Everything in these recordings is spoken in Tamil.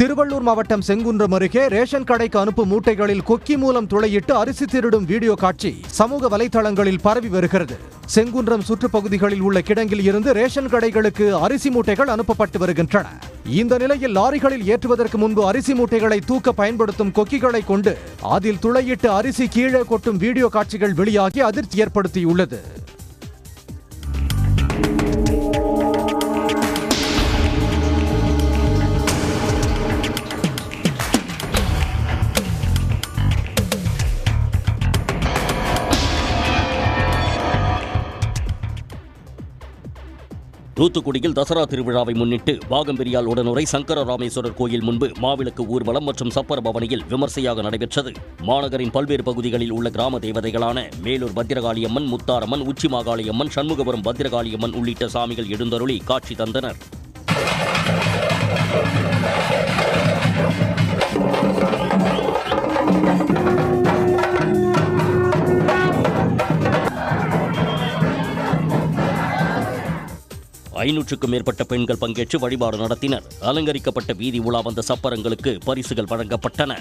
திருவள்ளூர் மாவட்டம் செங்குன்றம் அருகே ரேஷன் கடைக்கு அனுப்பும் மூட்டைகளில் கொக்கி மூலம் துளையிட்டு அரிசி திருடும் வீடியோ காட்சி சமூக வலைதளங்களில் பரவி வருகிறது. செங்குன்றம் சுற்றுப்பகுதிகளில் உள்ள கிடங்கில் இருந்து ரேஷன் கடைகளுக்கு அரிசி மூட்டைகள் அனுப்பப்பட்டு வருகின்றன. இந்த நிலையில் லாரிகளில் ஏற்றுவதற்கு முன்பு அரிசி மூட்டைகளை தூக்க பயன்படுத்தும் கொக்கிகளை கொண்டு அதில் துளையிட்டு அரிசி கீழே கொட்டும் வீடியோ காட்சிகள் வெளியாகி அதிர்ச்சி ஏற்படுத்தியுள்ளது. தூத்துக்குடியில் தசரா திருவிழாவை முன்னிட்டு வாகம்பெரியால் உடனுரை சங்கர ராமேஸ்வரர் கோயில் முன்பு மாவிளக்கு ஊர்வலம் மற்றும் சப்பர பவனியில் விமர்சையாக நடைபெற்றது. மாநகரின் பல்வேறு பகுதிகளில் உள்ள கிராம தேவதைகளான மேலூர் பத்திரகாளியம்மன், முத்தாரம்மன், உச்சி மாகாளியம்மன், சண்முகபுரம் பத்திரகாளியம்மன் உள்ளிட்ட சாமிகள் எழுந்தருளி காட்சி தந்தனர். ஐநூற்றுக்கும் மேற்பட்ட பெண்கள் பங்கேற்று வழிபாடு நடத்தினர். அலங்கரிக்கப்பட்ட வீதி உலா வந்த சப்பரங்களுக்கு பரிசுகள் வழங்கப்பட்டன.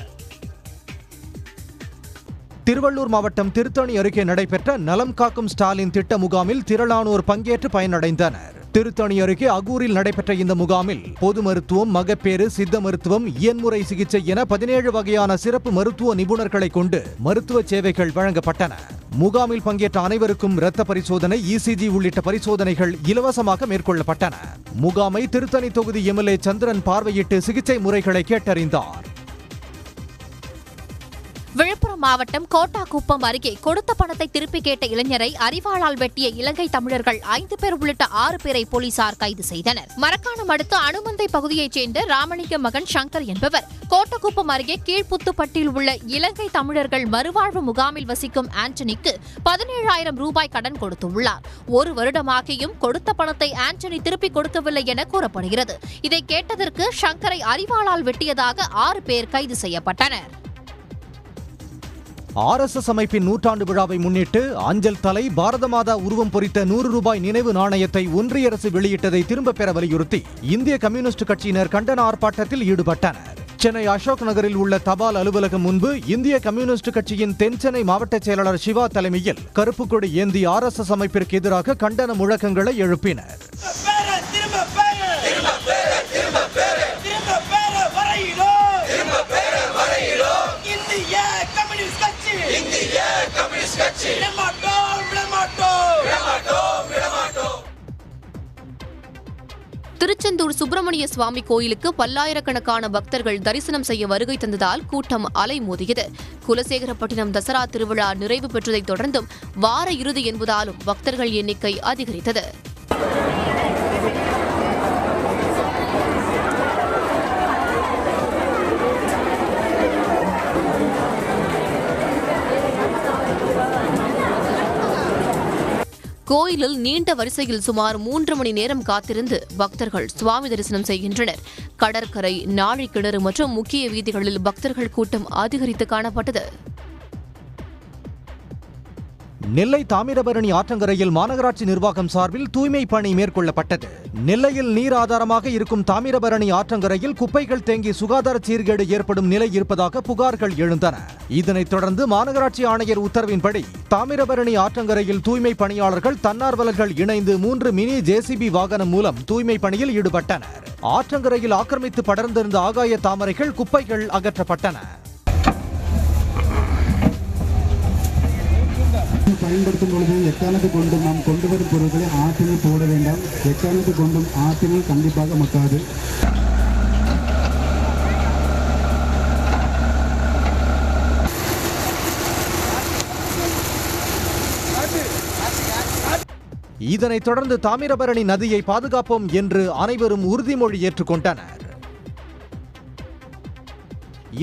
திருவள்ளூர் மாவட்டம் திருத்தணி அருகே நடைபெற்ற நலம் காக்கும் ஸ்டாலின் திட்ட முகாமில் திரளானோர் பங்கேற்று பயனடைந்தனர். திருத்தணி அருகே அகூரில் நடைபெற்ற இந்த முகாமில் பொது மருத்துவம், மகப்பேறு, சித்த மருத்துவம், இயன்முறை சிகிச்சை என 17 வகையான சிறப்பு மருத்துவ நிபுணர்களை கொண்டு மருத்துவ சேவைகள் வழங்கப்பட்டன. முகாமில் பங்கேற்ற அனைவருக்கும் இரத்த பரிசோதனை, இசிஜி உள்ளிட்ட பரிசோதனைகள் இலவசமாக மேற்கொள்ளப்பட்டன. முகாமை திருத்தணி தொகுதி எம்எல்ஏ சந்திரன் பார்வையிட்டு சிகிச்சை முறைகளை கேட்டறிந்தார். விழுப்புரம் மாவட்டம் கோட்டாக்குப்பம் அருகே கொடுத்த பணத்தை திருப்பி கேட்ட இளைஞரை அரிவாளால் வெட்டிய இலங்கை தமிழர்கள் 5 பேர் உள்ளிட்ட 6 பேரை போலீசார் கைது செய்தனர். மரக்காணம் அடுத்த அனுமந்தை பகுதியைச் சேர்ந்த ராமலிங்கம் மகன் சங்கர் என்பவர் கோட்டக்குப்பம் அருகே கீழ்புத்துப்பட்டில் உள்ள இலங்கை தமிழர்கள் மறுவாழ்வு முகாமில் வசிக்கும் ஆண்டனிக்கு 17,000 ரூபாய் கடன் கொடுத்துள்ளார். 1 வருடமாகியும் கொடுத்த பணத்தை ஆண்டனி திருப்பிக் கொடுக்கவில்லை என கூறப்படுகிறது. இதை கேட்டதற்கு சங்கரை அரிவாளால் வெட்டியதாக 6 பேர் கைது செய்யப்பட்டனர். RSS அமைப்பின் 100ஆண்டு விழாவை முன்னிட்டு அஞ்சல் தலை, பாரத மாதா உருவம் பொறித்த 100 ரூபாய் நினைவு நாணயத்தை ஒன்றிய அரசு வெளியிட்டதை திரும்பப் பெற வலியுறுத்தி இந்திய கம்யூனிஸ்ட் கட்சியினர் கண்டன ஆர்ப்பாட்டத்தில் ஈடுபட்டனர். சென்னை அசோக் நகரில் உள்ள தபால் அலுவலகம் முன்பு இந்திய கம்யூனிஸ்ட் கட்சியின் தென்சென்னை மாவட்ட செயலாளர் சிவா தலைமையில் கருப்பு கொடி ஏந்தி RSS அமைப்பிற்கு எதிராக கண்டன முழக்கங்களை எழுப்பினர். திருச்செந்தூர் சுப்பிரமணிய சுவாமி கோயிலுக்கு பல்லாயிரக்கணக்கான பக்தர்கள் தரிசனம் செய்ய வருகை தந்ததால் கூட்டம் அலைமோதியது. குலசேகரப்பட்டினம் தசரா திருவிழா நிறைவு பெற்றதைத் தொடர்ந்தும் வார இறுதி என்பதாலும் பக்தர்கள் எண்ணிக்கை அதிகரித்தது. கோயிலில் நீண்ட வரிசையில் சுமார் 3 மணி நேரம் காத்திருந்து பக்தர்கள் சுவாமி தரிசனம் செய்கின்றனர். கடற்கரை, நாழிக்கிணறு மற்றும் முக்கிய வீதிகளில் பக்தர்கள் கூட்டம் அதிகரித்து காணப்பட்டது. நெல்லை தாமிரபரணி ஆற்றங்கரையில் மாநகராட்சி நிர்வாகம் சார்பில் தூய்மை பணி மேற்கொள்ளப்பட்டது. நெல்லையில் நீர் ஆதாரமாக இருக்கும் தாமிரபரணி ஆற்றங்கரையில் குப்பைகள் தேங்கி சுகாதார சீர்கேடு ஏற்படும் நிலை இருப்பதாக புகார்கள் எழுந்தன. இதனைத் தொடர்ந்து மாநகராட்சி ஆணையர் உத்தரவின்படி தாமிரபரணி ஆற்றங்கரையில் தூய்மை பணியாளர்கள், தன்னார்வலர்கள் இணைந்து 3 மினி JCB வாகனம் மூலம் தூய்மை பணியில் ஈடுபட்டனர். ஆற்றங்கரையில் ஆக்கிரமித்து படர்ந்திருந்த ஆகாய தாமரைகள், குப்பைகள் அகற்றப்பட்டன. பயன்படுத்தும் பொழுது எக்காரணத்தை கொண்டும் நாம் கொண்டு வரும் பொருட்களை ஆற்றினில் போட வேண்டாம். எக்காரணத்தை கொண்டும் ஆற்றினில் கண்டிப்பாக மக்காது. இதனைத் தொடர்ந்து தாமிரபரணி நதியை பாதுகாப்போம் என்று அனைவரும் உறுதிமொழி ஏற்றுக்கொண்டனர்.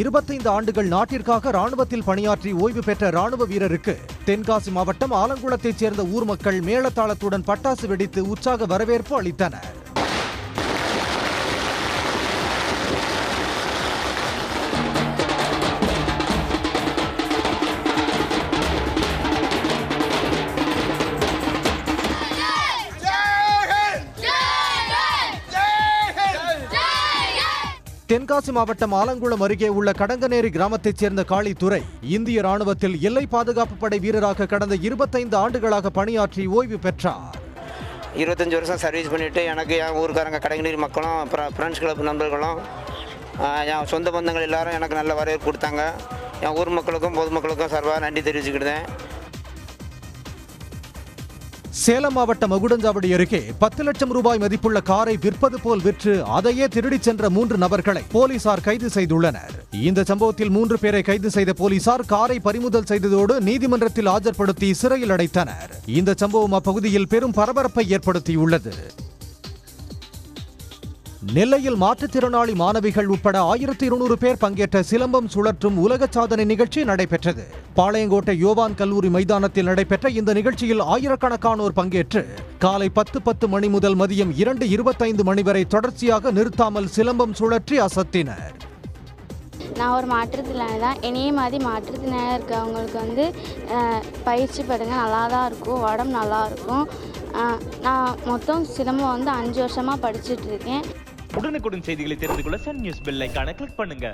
25 ஆண்டுகள் நாட்டிற்காக ராணுவத்தில் பணியாற்றி ஓய்வு பெற்ற ராணுவ வீரருக்கு தென்காசி மாவட்டம் ஆலங்குளத்தைச் சேர்ந்த ஊர் மக்கள் மேளதாளத்துடன் பட்டாசு வெடித்து உற்சாக வரவேற்பு அளித்தனர். தென்காசி மாவட்டம் ஆலங்குளம் அருகே உள்ள கடங்கநேரி கிராமத்தைச் சேர்ந்த காளித்துறை இந்திய ராணுவத்தில் எல்லை பாதுகாப்பு படை வீரராக கடந்த 25 ஆண்டுகளாக பணியாற்றி ஓய்வு பெற்றார். 25 வருஷம் சர்வீஸ் பண்ணிவிட்டு எனக்கு என் ஊருக்காரங்க கடங்கநேரி மக்களும் அப்புறம் ஃப்ரெண்ட்ஸ் கிளப் நண்பர்களும் என் சொந்த பந்தங்கள் எல்லாரும் எனக்கு நல்ல வரவேற்பு கொடுத்தாங்க. என் ஊர் மக்களுக்கும் பொதுமக்களுக்கும் சார்பாக நன்றி தெரிவிச்சுக்கிட்டேன். சேலம் மாவட்டம் மகுடஞ்சாவடி அருகே 10 லட்சம் ரூபாய் மதிப்புள்ள காரை விற்பது போல் விற்று அதையே திருடிச் சென்ற 3 நபர்களை போலீசார் கைது செய்துள்ளனர். இந்த சம்பவத்தில் 3 பேரை கைது செய்த போலீசார் காரை பறிமுதல் செய்ததோடு நீதிமன்றத்தில் ஆஜர்படுத்தி சிறையில் அடைத்தனர். இந்த சம்பவம் அப்பகுதியில் பெரும் பரபரப்பை ஏற்படுத்தியுள்ளது. நெல்லையில் மாற்றுத்திறனாளி மாணவிகள் உட்பட 1200 பேர் பங்கேற்ற சிலம்பம் சுழற்றும் உலக சாதனை நிகழ்ச்சி நடைபெற்றது. பாளையங்கோட்டை யோவான் கல்லூரி மைதானத்தில் நடைபெற்ற இந்த நிகழ்ச்சியில் ஆயிரக்கணக்கானோர் பங்கேற்று காலை 10:10 மணி முதல் மதியம் 2:25 மணி வரை தொடர்ச்சியாக நிறுத்தாமல் சிலம்பம் சுழற்றி அசத்தினர். நான் ஒரு மாற்றுத்திறனாளி தான். என்னையே மாதிரி மாற்றுத்திறனாக இருக்கவங்களுக்கு பயிற்சி படுங்க நல்லா தான் இருக்கும், உடம்பு நல்லா இருக்கும். நான் மொத்தம் சிலம்பம் 5 வருஷமாக படிச்சுட்டு இருக்கேன். உடனுக்குடன் செய்திகளை தெரிந்து கொள்ள சன் நியூஸ் பெல் ஐகானை கிளிக் பண்ணுங்க.